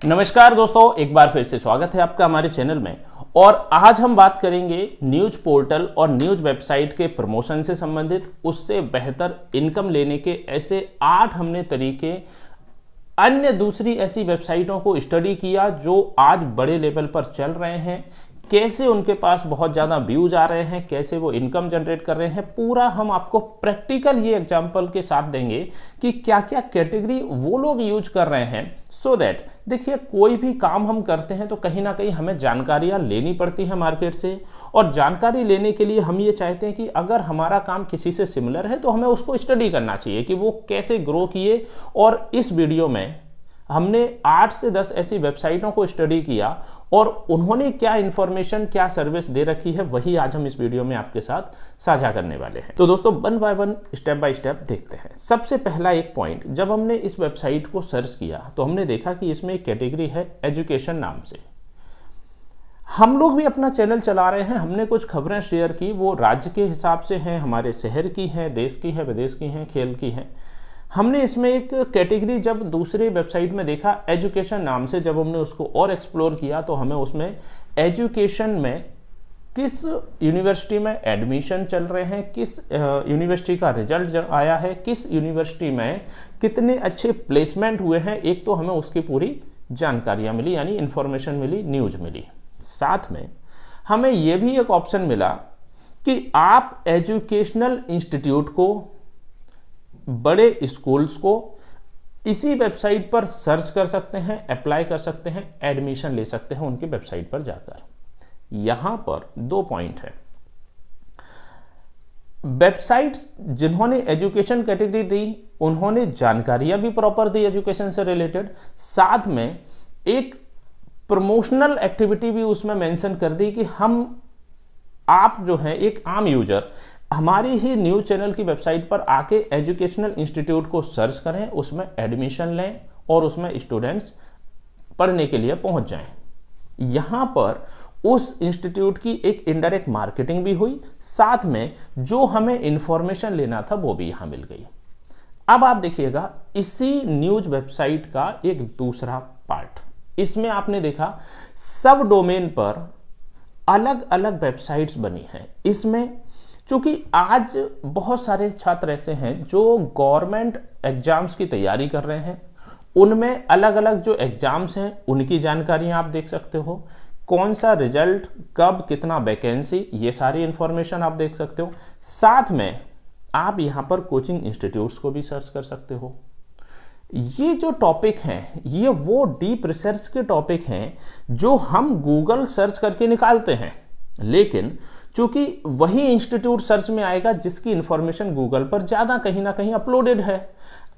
नमस्कार दोस्तों, एक बार फिर से स्वागत है आपका हमारे चैनल में। और आज हम बात करेंगे न्यूज पोर्टल और न्यूज वेबसाइट के प्रमोशन से संबंधित, उससे बेहतर इनकम लेने के ऐसे 8 हमने तरीके अन्य दूसरी ऐसी वेबसाइटों को स्टडी किया जो आज बड़े लेवल पर चल रहे हैं, कैसे उनके पास बहुत ज़्यादा व्यूज आ रहे हैं, कैसे वो इनकम जनरेट कर रहे हैं। पूरा हम आपको प्रैक्टिकल ये एग्जांपल के साथ देंगे कि क्या क्या कैटेगरी वो लोग यूज कर रहे हैं, सो दैट देखिए कोई भी काम हम करते हैं तो कहीं ना कहीं हमें जानकारियां लेनी पड़ती है मार्केट से। और जानकारी लेने के लिए हम ये चाहते हैं कि अगर हमारा काम किसी से सिमिलर है तो हमें उसको स्टडी करना चाहिए कि वो कैसे ग्रो किए। और इस वीडियो में हमने 8 से 10 ऐसी वेबसाइटों को स्टडी किया और उन्होंने क्या इंफॉर्मेशन, क्या सर्विस दे रखी है, वही आज हम इस वीडियो में आपके साथ साझा करने वाले हैं। तो दोस्तों one by one, step by step देखते हैं। सबसे पहला एक पॉइंट, जब हमने इस वेबसाइट को सर्च किया तो हमने देखा कि इसमें एक कैटेगरी है एजुकेशन नाम से। हम लोग भी अपना चैनल चला रहे हैं, हमने कुछ खबरें शेयर की, वो राज्य के हिसाब से हैं, हमारे शहर की हैं, देश की है, विदेश की हैं, खेल की हैं। हमने इसमें एक कैटेगरी जब दूसरे वेबसाइट में देखा एजुकेशन नाम से, जब हमने उसको और एक्सप्लोर किया तो हमें उसमें एजुकेशन में किस यूनिवर्सिटी में एडमिशन चल रहे हैं, किस यूनिवर्सिटी का रिजल्ट आया है, किस यूनिवर्सिटी में कितने अच्छे प्लेसमेंट हुए हैं, एक तो हमें उसकी पूरी जानकारियां मिली, यानी इंफॉर्मेशन मिली, न्यूज मिली। साथ में हमें यह भी एक ऑप्शन मिला कि आप एजुकेशनल इंस्टीट्यूट को, बड़े स्कूल्स को इसी वेबसाइट पर सर्च कर सकते हैं, अप्लाई कर सकते हैं, एडमिशन ले सकते हैं उनकी वेबसाइट पर जाकर। यहां पर 2 पॉइंट है। वेबसाइट्स जिन्होंने एजुकेशन कैटेगरी दी उन्होंने जानकारियां भी प्रॉपर दी एजुकेशन से रिलेटेड, साथ में एक प्रमोशनल एक्टिविटी भी उसमें मेंशन कर दी कि आप जो है एक आम यूजर हमारी ही न्यूज चैनल की वेबसाइट पर आके एजुकेशनल इंस्टीट्यूट को सर्च करें, उसमें एडमिशन लें और उसमें स्टूडेंट्स पढ़ने के लिए पहुंच जाएं। यहां पर उस इंस्टीट्यूट की एक इनडायरेक्ट मार्केटिंग भी हुई, साथ में जो हमें इंफॉर्मेशन लेना था वो भी यहां मिल गई। अब आप देखिएगा इसी न्यूज वेबसाइट का एक दूसरा पार्ट, इसमें आपने देखा सब डोमेन पर अलग अलग वेबसाइट्स बनी हैं। इसमें चूंकि आज बहुत सारे छात्र ऐसे हैं जो गवर्नमेंट एग्जाम्स की तैयारी कर रहे हैं, उनमें अलग अलग जो एग्जाम्स हैं उनकी जानकारियां आप देख सकते हो, कौन सा रिजल्ट, कब, कितना वैकेंसी, ये सारी इंफॉर्मेशन आप देख सकते हो। साथ में आप यहां पर कोचिंग इंस्टीट्यूट्स को भी सर्च कर सकते हो। ये जो टॉपिक हैं ये वो डीप रिसर्च के टॉपिक हैं जो हम गूगल सर्च करके निकालते हैं, लेकिन चूंकि वही इंस्टीट्यूट सर्च में आएगा जिसकी इंफॉर्मेशन गूगल पर ज्यादा कहीं ना कहीं अपलोडेड है।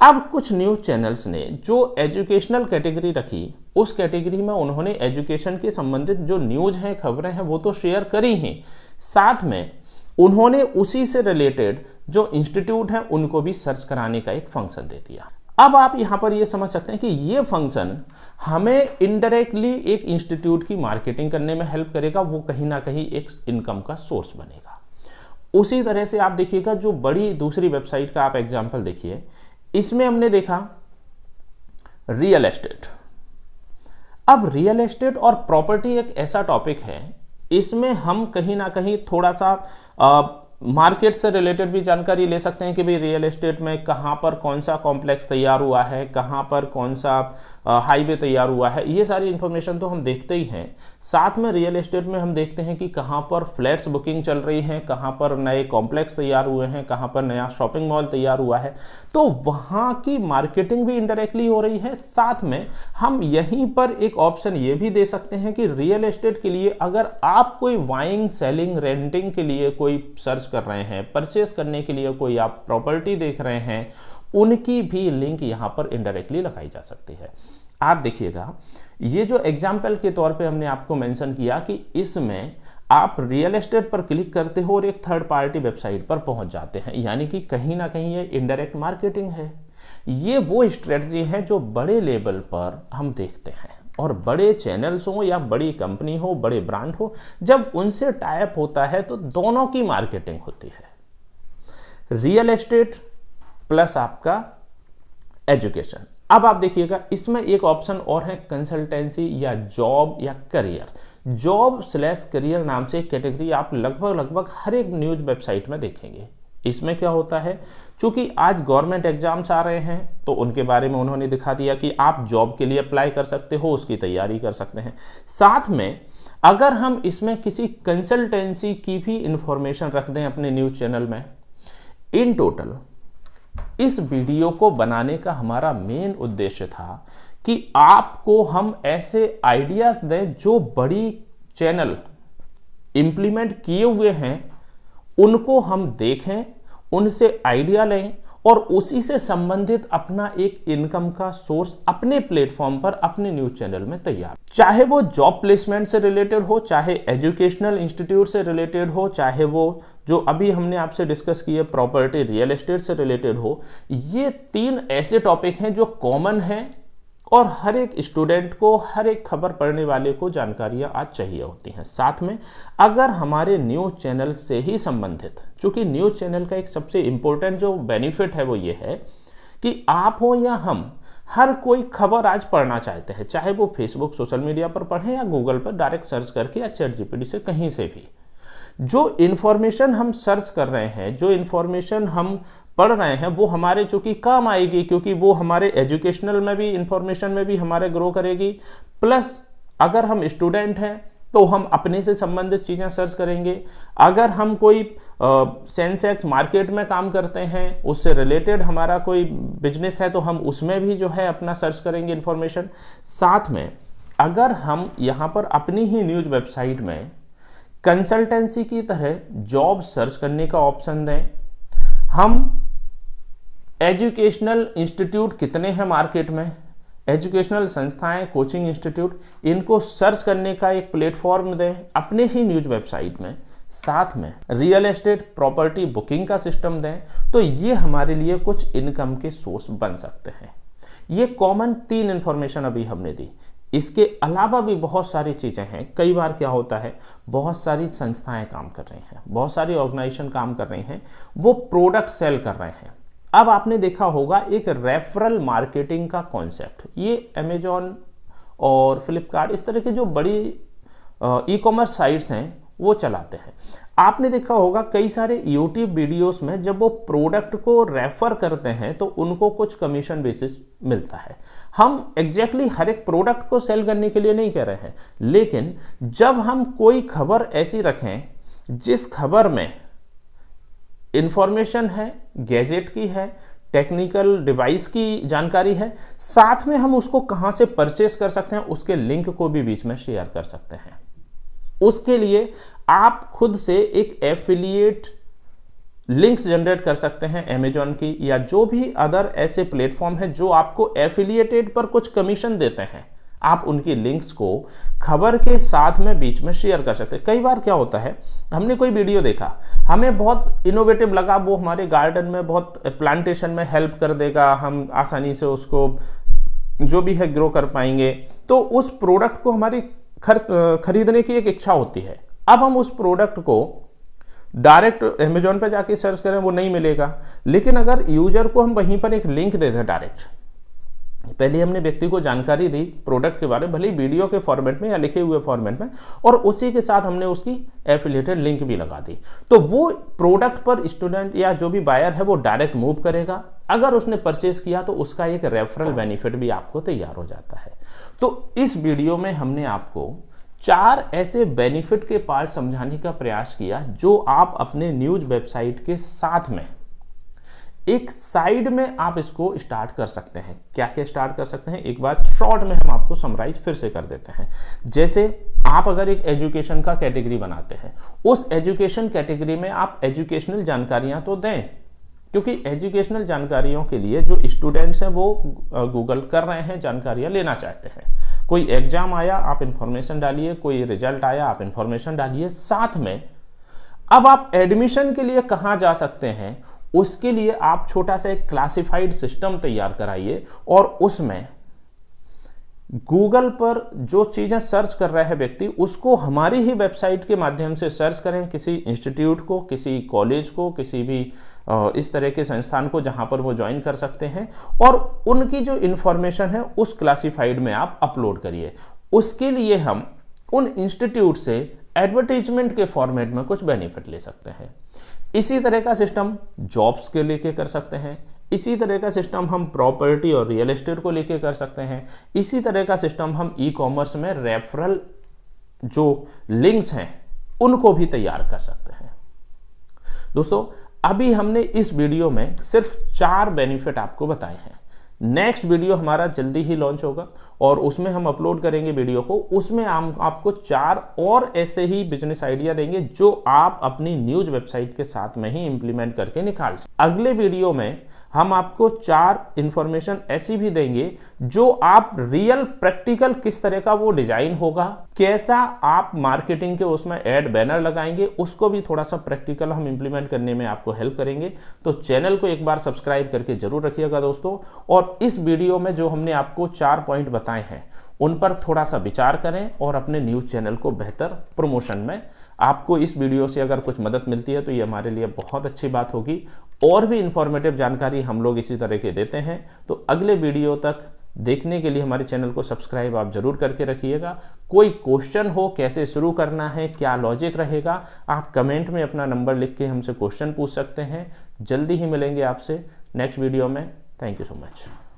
अब कुछ न्यूज चैनल्स ने जो एजुकेशनल कैटेगरी रखी, उस कैटेगरी में उन्होंने एजुकेशन के संबंधित जो न्यूज हैं, खबरें हैं, वो तो शेयर करी हैं, साथ में उन्होंने उसी से रिलेटेड जो इंस्टीट्यूट हैं उनको भी सर्च कराने का एक फंक्शन दे दिया। अब आप यहां पर ये समझ सकते हैं कि ये फंक्शन हमें इनडायरेक्टली एक इंस्टीट्यूट की मार्केटिंग करने में हेल्प करेगा, वो कहीं ना कहीं एक इनकम का सोर्स बनेगा। उसी तरह से आप देखिएगा जो बड़ी दूसरी वेबसाइट का आप एग्जांपल देखिए, इसमें हमने देखा रियल एस्टेट। अब रियल एस्टेट और प्रॉपर्टी एक ऐसा टॉपिक है, इसमें हम कहीं ना कहीं थोड़ा सा मार्केट से रिलेटेड भी जानकारी ले सकते हैं कि भाई रियल एस्टेट में कहाँ पर कौन सा कॉम्प्लेक्स तैयार हुआ है, कहाँ पर कौन सा हाईवे तैयार हुआ है, ये सारी इन्फॉर्मेशन तो हम देखते ही हैं। साथ में रियल एस्टेट में हम देखते हैं कि कहाँ पर फ्लैट्स बुकिंग चल रही हैं, कहाँ पर नए कॉम्प्लेक्स तैयार हुए हैं, कहाँ पर नया शॉपिंग मॉल तैयार हुआ है, तो वहाँ की मार्केटिंग भी इनडायरेक्टली हो रही है। साथ में हम यहीं पर एक ऑप्शन ये भी दे सकते हैं कि रियल एस्टेट के लिए अगर आप कोई बाइंग, सेलिंग, रेंटिंग के लिए कोई सर्च कर रहे हैं, परचेस करने के लिए कोई आप प्रॉपर्टी देख रहे हैं, उनकी भी लिंक यहां पर इनडायरेक्टली लगाई जा सकती है। आप देखिएगा ये जो एग्जाम्पल के तौर पे हमने आपको मेंशन किया कि इसमें आप रियल एस्टेट पर क्लिक करते हो और एक थर्ड पार्टी वेबसाइट पर पहुंच जाते हैं, यानी कि कहीं ना कहीं ये इनडायरेक्ट मार्केटिंग है। ये वो स्ट्रेटजी है जो बड़े लेवल पर हम देखते हैं, और बड़े चैनल्स हो या बड़ी कंपनी हो, बड़े ब्रांड हो, जब उनसे टाई अप होता है तो दोनों की मार्केटिंग होती है। रियल एस्टेट प्लस आपका एजुकेशन। अब आप देखिएगा इसमें एक ऑप्शन और है कंसल्टेंसी या जॉब या करियर। जॉब स्लैश करियर नाम से एक कैटेगरी आप लगभग हर एक न्यूज वेबसाइट में देखेंगे। इसमें क्या होता है, चूंकि आज गवर्नमेंट एग्जाम्स आ रहे हैं तो उनके बारे में उन्होंने दिखा दिया कि आप जॉब के लिए अप्लाई कर सकते हो, उसकी तैयारी कर सकते हैं। साथ में अगर हम इसमें किसी कंसल्टेंसी की भी इंफॉर्मेशन रख दें अपने न्यूज चैनल में, इन टोटल इस वीडियो को बनाने का हमारा मेन उद्देश्य था कि आपको हम ऐसे आइडियाज दें जो बड़ी चैनल इंप्लीमेंट किए हुए हैं उनको हम देखें, उनसे आइडिया लें और उसी से संबंधित अपना एक इनकम का सोर्स अपने प्लेटफॉर्म पर अपने न्यूज चैनल में तैयार, चाहे वो जॉब प्लेसमेंट से रिलेटेड हो, चाहे एजुकेशनल इंस्टीट्यूट से रिलेटेड हो, चाहे वो जो अभी हमने आपसे डिस्कस किए प्रॉपर्टी रियल एस्टेट से रिलेटेड हो। ये 3 ऐसे टॉपिक हैं जो कॉमन हैं और हर एक स्टूडेंट को, हर एक खबर पढ़ने वाले को जानकारियां आज चाहिए होती हैं। साथ में अगर हमारे न्यूज चैनल से ही संबंधित, चूंकि न्यूज चैनल का एक सबसे इंपॉर्टेंट जो बेनिफिट है वो ये है कि आप हो या हम, हर कोई खबर आज पढ़ना चाहते हैं, चाहे वो फेसबुक सोशल मीडिया पर पढ़ें या गूगल पर डायरेक्ट सर्च करके या चैट जीपीटी से कहीं से भी। जो इन्फॉर्मेशन हम सर्च कर रहे हैं, जो इन्फॉर्मेशन हम पढ़ रहे हैं वो हमारे चूंकि काम आएगी, क्योंकि वो हमारे एजुकेशनल में भी, इंफॉर्मेशन में भी हमारे ग्रो करेगी। प्लस अगर हम स्टूडेंट हैं तो हम अपने से संबंधित चीज़ें सर्च करेंगे। अगर हम कोई सेंसेक्स मार्केट में काम करते हैं, उससे रिलेटेड हमारा कोई बिजनेस है तो हम उसमें भी जो है अपना सर्च करेंगे इन्फॉर्मेशन। साथ में अगर हम यहाँ पर अपनी ही न्यूज़ वेबसाइट में कंसल्टेंसी की तरह जॉब सर्च करने का ऑप्शन दें, हम एजुकेशनल इंस्टीट्यूट कितने हैं मार्केट में, एजुकेशनल संस्थाएं, कोचिंग इंस्टीट्यूट, इनको सर्च करने का एक प्लेटफॉर्म दें अपने ही न्यूज वेबसाइट में। साथ में रियल एस्टेट प्रॉपर्टी बुकिंग का सिस्टम दें, तो ये हमारे लिए कुछ इनकम के सोर्स बन सकते हैं। ये कॉमन 3 इंफॉर्मेशन अभी हमने दी। इसके अलावा भी बहुत सारी चीज़ें हैं। कई बार क्या होता है, बहुत सारी संस्थाएं काम कर रही हैं, बहुत सारी ऑर्गेनाइजेशन काम कर रही हैं, वो प्रोडक्ट सेल कर रहे हैं। अब आपने देखा होगा एक रेफरल मार्केटिंग का कॉन्सेप्ट, ये अमेजॉन और फ्लिपकार्ट इस तरह के जो बड़ी ई कॉमर्स साइट्स हैं वो चलाते हैं। आपने देखा होगा कई सारे यूट्यूब वीडियोस में जब वो प्रोडक्ट को रेफर करते हैं तो उनको कुछ कमीशन बेसिस मिलता है। हम एग्जैक्टली हर एक प्रोडक्ट को सेल करने के लिए नहीं कह रहे हैं, लेकिन जब हम कोई खबर ऐसी रखें जिस खबर में इंफॉर्मेशन है, गैजेट की है, टेक्निकल डिवाइस की जानकारी है, साथ में हम उसको कहां से परचेस कर सकते हैं उसके लिंक को भी बीच में शेयर कर सकते हैं। उसके लिए आप खुद से एक एफिलिएट लिंक्स जनरेट कर सकते हैं अमेजॉन की या जो भी अदर ऐसे प्लेटफॉर्म है जो आपको एफिलिएटेड पर कुछ कमीशन देते हैं। आप उनकी लिंक्स को खबर के साथ में बीच में शेयर कर सकते हैं। कई बार क्या होता है, हमने कोई वीडियो देखा, हमें बहुत इनोवेटिव लगा, वो हमारे गार्डन में बहुत प्लांटेशन में हेल्प कर देगा, हम आसानी से उसको जो भी है ग्रो कर पाएंगे, तो उस प्रोडक्ट को हमारी खरीदने की एक इच्छा होती है। अब हम उस प्रोडक्ट को डायरेक्ट अमेजॉन पे जाके सर्च करें वो नहीं मिलेगा, लेकिन अगर यूजर को हम वहीं पर एक लिंक दे दें डायरेक्ट, पहले हमने व्यक्ति को जानकारी दी प्रोडक्ट के बारे में, भले ही वीडियो के फॉर्मेट में या लिखे हुए फॉर्मेट में, और उसी के साथ हमने उसकी एफिलिएटेड लिंक भी लगा दी, तो वो प्रोडक्ट पर स्टूडेंट या जो भी बायर है वो डायरेक्ट मूव करेगा। अगर उसने परचेस किया तो उसका एक रेफरल बेनिफिट भी आपको तैयार हो जाता है। तो इस वीडियो में हमने आपको 4 ऐसे बेनिफिट के पार्ट समझाने का प्रयास किया जो आप अपने न्यूज वेबसाइट के साथ में एक साइड में आप इसको स्टार्ट कर सकते हैं। क्या क्या स्टार्ट कर सकते हैं, एक बार शॉर्ट में हम आपको समराइज फिर से कर देते हैं। जैसे आप अगर एक एजुकेशन का कैटेगरी बनाते हैं, उस एजुकेशन कैटेगरी में आप एजुकेशनल जानकारियां तो दें, क्योंकि एजुकेशनल जानकारियों के लिए जो स्टूडेंट्स हैं वो गूगल कर रहे हैं, जानकारियां लेना चाहते हैं। कोई एग्जाम आया आप इंफॉर्मेशन डालिए, कोई रिजल्ट आया आप इंफॉर्मेशन डालिए। साथ में अब आप एडमिशन के लिए कहां जा सकते हैं, उसके लिए आप छोटा सा एक क्लासिफाइड सिस्टम तैयार कराइए और उसमें गूगल पर जो चीजें सर्च कर रहा है व्यक्ति उसको हमारी ही वेबसाइट के माध्यम से सर्च करें। किसी इंस्टीट्यूट को, किसी कॉलेज को, किसी भी इस तरह के संस्थान को जहां पर वो ज्वाइन कर सकते हैं, और उनकी जो इंफॉर्मेशन है उस क्लासिफाइड में आप अपलोड करिए। उसके लिए हम उन इंस्टीट्यूट से एडवर्टीजमेंट के फॉर्मेट में कुछ बेनिफिट ले सकते हैं। इसी तरह का सिस्टम जॉब्स के लेके कर सकते हैं। इसी तरह का सिस्टम हम प्रॉपर्टी और रियल एस्टेट को लेके कर सकते हैं। इसी तरह का सिस्टम हम ई कॉमर्स में रेफरल जो लिंक्स हैं उनको भी तैयार कर सकते हैं। दोस्तों, अभी हमने इस वीडियो में सिर्फ 4 बेनिफिट आपको बताए हैं। नेक्स्ट वीडियो हमारा जल्दी ही लॉन्च होगा और उसमें हम अपलोड करेंगे वीडियो को। उसमें हम आपको 4 और ऐसे ही बिजनेस आइडिया देंगे जो आप अपनी न्यूज वेबसाइट के साथ में ही इंप्लीमेंट करके निकाल सकते। अगले वीडियो में हम आपको 4 इंफॉर्मेशन ऐसी भी देंगे जो आप रियल प्रैक्टिकल किस तरह का वो डिजाइन होगा, कैसा आप मार्केटिंग के उसमें एड बैनर लगाएंगे, उसको भी थोड़ा सा प्रैक्टिकल हम इंप्लीमेंट करने में आपको हेल्प करेंगे। तो चैनल को एक बार सब्सक्राइब करके जरूर रखिएगा दोस्तों, और इस वीडियो में जो हमने आपको 4 पॉइंट बताए हैं उन पर थोड़ा सा विचार करें और अपने न्यूज चैनल को बेहतर प्रमोशन में। आपको इस वीडियो से अगर कुछ मदद मिलती है तो ये हमारे लिए बहुत अच्छी बात होगी। और भी इंफॉर्मेटिव जानकारी हम लोग इसी तरह के देते हैं। तो अगले वीडियो तक देखने के लिए हमारे चैनल को सब्सक्राइब आप जरूर करके रखिएगा। कोई क्वेश्चन हो, कैसे शुरू करना है, क्या लॉजिक रहेगा, आप कमेंट में अपना नंबर लिख के हमसे क्वेश्चन पूछ सकते हैं। जल्दी ही मिलेंगे आपसे नेक्स्ट वीडियो में। Thank you so much.